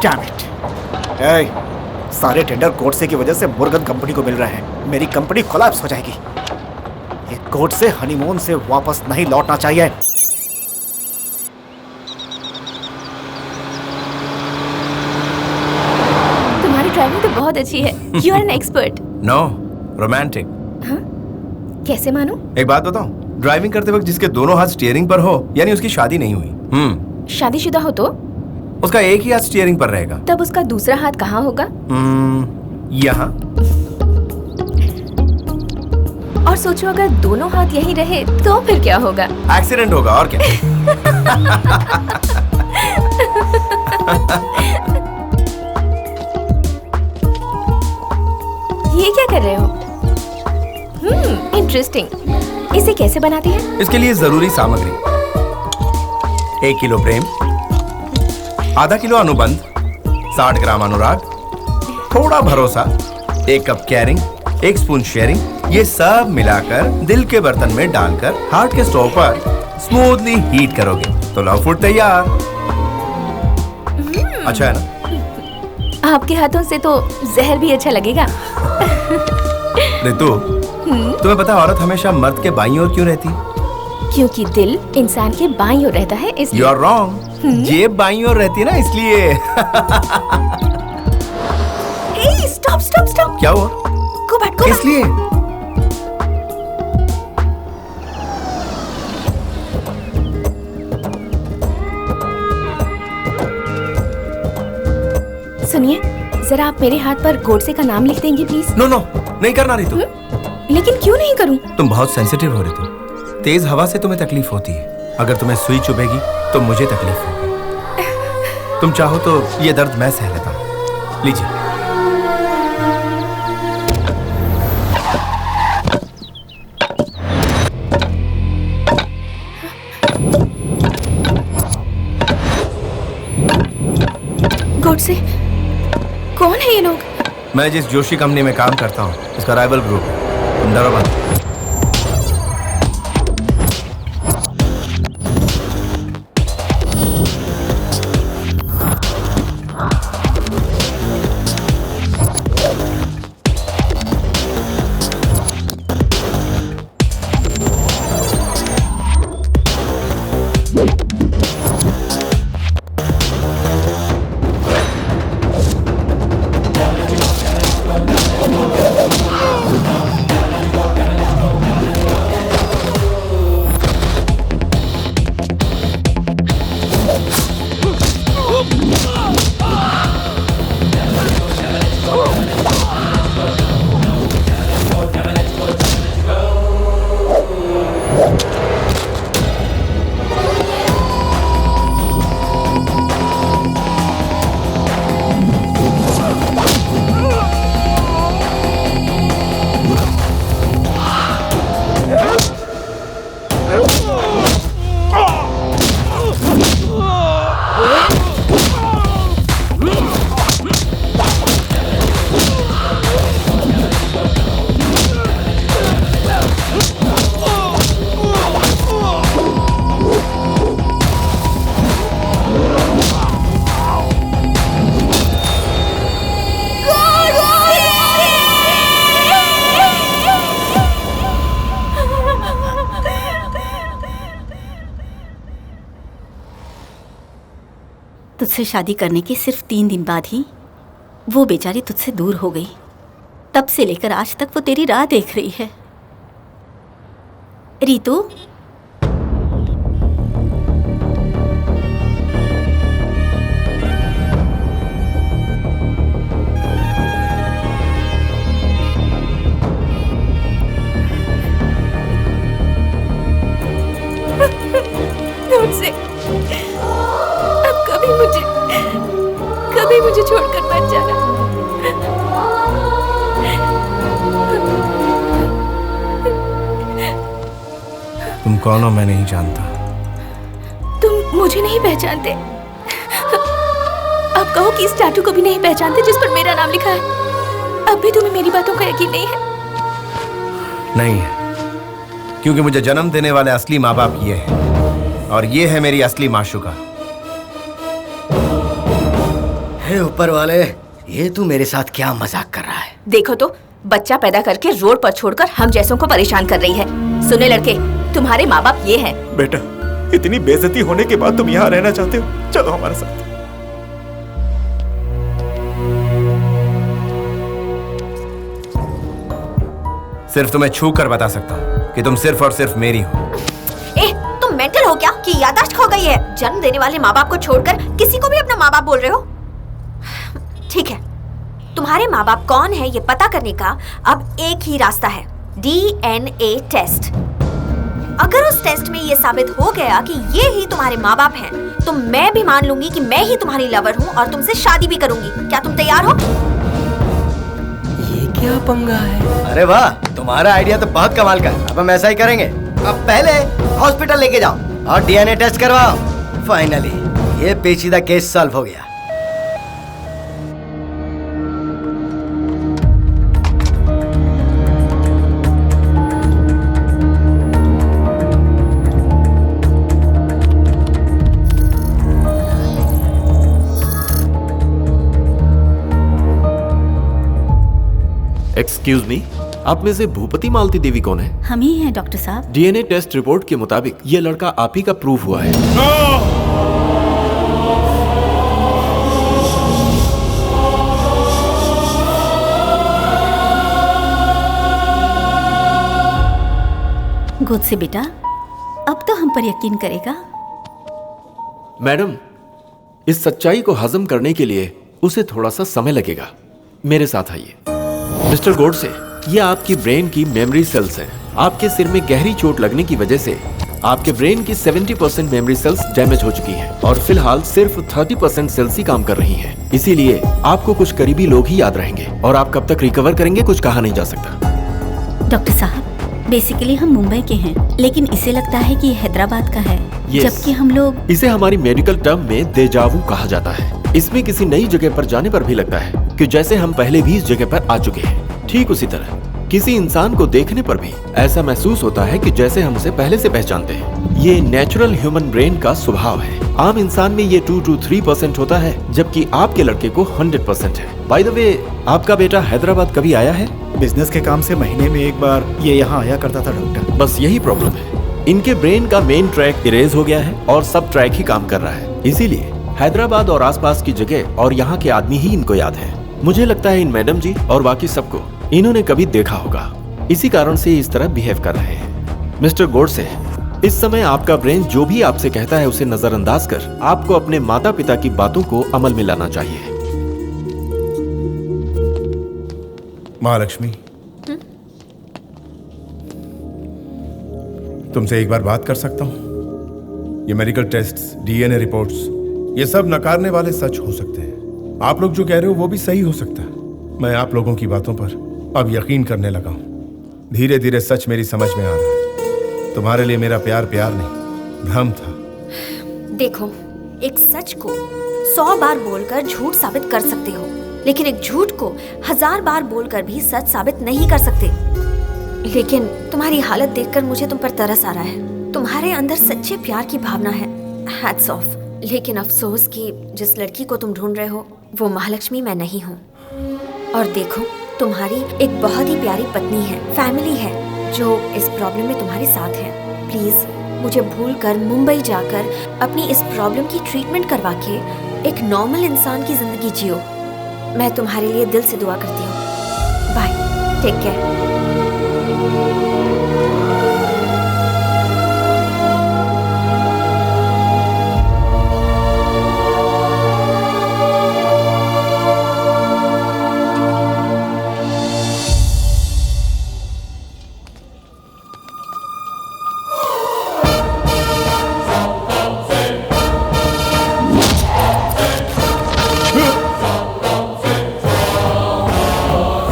Damn it. सारे tender Godse की वजह से मुर्गन कंपनी को मिल रहे हैं। मेरी कंपनी कोलैप्स हो जाएगी। ये गोडसे हनीमून से वापस नहीं लौटना चाहिए। तुम्हारी ड्राइविंग तो बहुत अच्छी है। You are an expert. No, romantic. हाँ? कैसे मानूं? एक बात बताऊं, ड्राइविंग करते वक्त जिसके दोनों हाथ स्टीयरिंग पर हो, यानी उसकी शादी नहीं हुई। शादीशुदा हो तो उसका एक ही हाथ स्टीयरिंग पर रहेगा। तब उसका दूसरा हाथ कहाँ होगा? यहाँ। और सोचो अगर दोनों हाथ यहीं रहे तो फिर क्या होगा? एक्सीडेंट होगा और क्या। ये क्या कर रहे हो? इंटरेस्टिंग। इसे कैसे बनाती है? इसके लिए जरूरी सामग्री: 1 किलो प्रेम, आधा किलो अनुबंध, 60 ग्राम अनुराग, थोड़ा भरोसा, 1 कप केयरिंग, 1 स्पून शेयरिंग। ये सब मिलाकर दिल के बर्तन में डालकर हार्ट के स्टोव पर स्मूथली हीट करोगे तो लव फूड तैयार। अच्छा है ना? आपके हाथों से तो जहर भी अच्छा लगेगा। रितु, तुम्हें पता औरत हमेशा मर्द के बाईं ओर क्यों रहती? क्योंकि दिल इंसान के बाईं ओर रहता है इसलिए। You are wrong. जेब बाईं ओर रहती है ना, इसलिए। Stop stop stop. क्या हुआ? Go back, go back. इसलिए सुनिए, जरा आप मेरे हाथ पर गोडसे का नाम लिख देंगे प्लीज? नो नो, नहीं करना रितु। लेकिन क्यों नहीं करूं? तुम बहुत सेंसिटिव हो रितु। तेज हवा से तुम्हें तकलीफ होती है। अगर तुम्हें सुई चुभेगी तो मुझे तकलीफ होगी। तुम चाहो तो ये दर्द मैं सह लेता हूं। लीजिए। गोडसे? कौन है ये लोग? मैं जिस जोशी कंपनी में काम करता हूँ, उसका राइवल ग्रुप है। तुम डरो मत। तुझसे शादी करने के सिर्फ 3 दिन बाद ही वो बेचारी तुझसे दूर हो गई। तब से लेकर आज तक वो तेरी राह देख रही है। रीतू, गोडसे, अब कभी मुझे छोड़कर मत जाना। तुम कौन हो मैं नहीं जानता। तुम मुझे नहीं पहचानते? अब कहो कि इस टैटू को भी नहीं पहचानते जिस पर मेरा नाम लिखा है। अब भी तुम्हें मेरी बातों का यकीन नहीं है? नहीं है, क्योंकि मुझे जन्म देने वाले असली माँ बाप ये है और ये है मेरी असली माशूका। हे ऊपर वाले, ये तू मेरे साथ क्या मजाक कर रहा है? देखो तो, बच्चा पैदा करके रोड पर छोड़कर हम जैसों को परेशान कर रही है। सुने लड़के, तुम्हारे माँ बाप ये हैं। बेटा, इतनी बेइज्जती होने के बाद तुम यहाँ रहना चाहते हो? चलो हमारे साथ। सिर्फ तुम्हें छू कर बता सकता हूँ कि तुम सिर्फ और सिर्फ मेरी हो। ए, तुम मेंटल हो क्या कि याददाश्त खो गई है? जन्म देने वाले माँ बाप को छोड़कर किसी को भी अपना माँ बाप बोल रहे हो? ठीक है, तुम्हारे माँ बाप कौन है ये पता करने का अब एक ही रास्ता है, DNA टेस्ट। अगर उस टेस्ट में ये साबित हो गया कि ये ही तुम्हारे माँ बाप हैं, तो मैं भी मान लूंगी कि मैं ही तुम्हारी लवर हूँ और तुमसे शादी भी करूंगी। क्या तुम तैयार हो? ये क्या पंगा है? अरे वाह, तुम्हारा आइडिया तो बहुत कमाल का है। अब हम ऐसा ही करेंगे। अब पहले हॉस्पिटल लेके जाओ और DNA टेस्ट करवाओ। फाइनली ये पेचीदा केस सॉल्व हो गया। एक्सक्यूज मी, आप में से भूपति मालती देवी कौन है? हम ही हैं डॉक्टर साहब। DNA टेस्ट रिपोर्ट के मुताबिक ये लड़का आप ही का प्रूफ हुआ है। गोद से बेटा, अब तो हम पर यकीन करेगा। मैडम, इस सच्चाई को हजम करने के लिए उसे थोड़ा सा समय लगेगा। मेरे साथ आइए। मिस्टर गोडसे, ये आपकी ब्रेन की मेमोरी सेल्स हैं। आपके सिर में गहरी चोट लगने की वजह से आपके ब्रेन की 70% मेमोरी सेल्स डैमेज हो चुकी हैं और फिलहाल सिर्फ 30% सेल्स ही काम कर रही हैं। इसीलिए आपको कुछ करीबी लोग ही याद रहेंगे और आप कब तक रिकवर करेंगे कुछ कहा नहीं जा सकता। डॉक्टर साहब, बेसिकली हम मुंबई के हैं, लेकिन इसे लगता है कि ये हैदराबाद का है। जबकि हम लोग इसे हमारी मेडिकल टर्म में देजावू कहा जाता है। इसमें किसी नई जगह पर जाने पर भी लगता है कि जैसे हम पहले भी इस जगह पर आ चुके हैं। ठीक उसी तरह किसी इंसान को देखने पर भी ऐसा महसूस होता है कि जैसे हम उसे पहले से पहचानते हैं। ये नेचुरल ह्यूमन ब्रेन का स्वभाव है। आम इंसान में ये 2 to 3% होता है, जबकि आपके लड़के को 100% है। बाय द वे, आपका बेटा हैदराबाद कभी आया है? बिजनेस के काम से महीने में एक बार ये यहाँ आया करता था डॉक्टर। बस यही प्रॉब्लम है, इनके ब्रेन का मेन ट्रैक इरेज हो गया है और सब ट्रैक ही काम कर रहा है। इसीलिए हैदराबाद और आसपास की जगह और यहाँ के आदमी ही इनको याद है। मुझे लगता है इन मैडम जी और बाकी सबको इन्होंने कभी देखा होगा, इसी कारण से इस तरह बिहेव कर रहे हैं। मिस्टर गोडसे, इस समय आपका ब्रेन जो भी आपसे कहता है उसे नजरअंदाज कर आपको अपने माता पिता की बातों को अमल में लाना चाहिए। महालक्ष्मी, तुमसे एक बार बात कर सकता हूं? ये मेडिकल टेस्ट्स, DNA रिपोर्ट्स, ये सब नकारने वाले सच हो सकते हैं। आप लोग जो कह रहे हो वो भी सही हो सकता है। मैं आप लोगों की बातों पर अब यकीन करने लगा हूं। धीरे धीरे सच मेरी समझ में आ रहा है। तुम्हारे लिए मेरा प्यार प्यार नहीं, भ्रम था। देखो, एक सच को 100 बार बोलकर झूठ साबित कर सकते हो, लेकिन एक झूठ को 1000 बार बोलकर भी सच साबित नहीं कर सकते। लेकिन तुम्हारी हालत देखकर मुझे तुम पर तरस आ रहा है। तुम्हारे अंदर सच्चे प्यार की भावना है। Hats off. लेकिन अफसोस कि जिस लड़की को तुम ढूंढ रहे हो वो महालक्ष्मी मैं नहीं हूँ। और देखो, तुम्हारी एक बहुत ही प्यारी पत्नी है, फैमिली है जो इस प्रॉब्लम में तुम्हारे साथ है। प्लीज मुझे भूलकर मुंबई जाकर अपनी इस प्रॉब्लम की ट्रीटमेंट करवा के एक नॉर्मल इंसान की जिंदगी जियो। मैं तुम्हारे लिए दिल से दुआ करती हूँ। Bye, take care.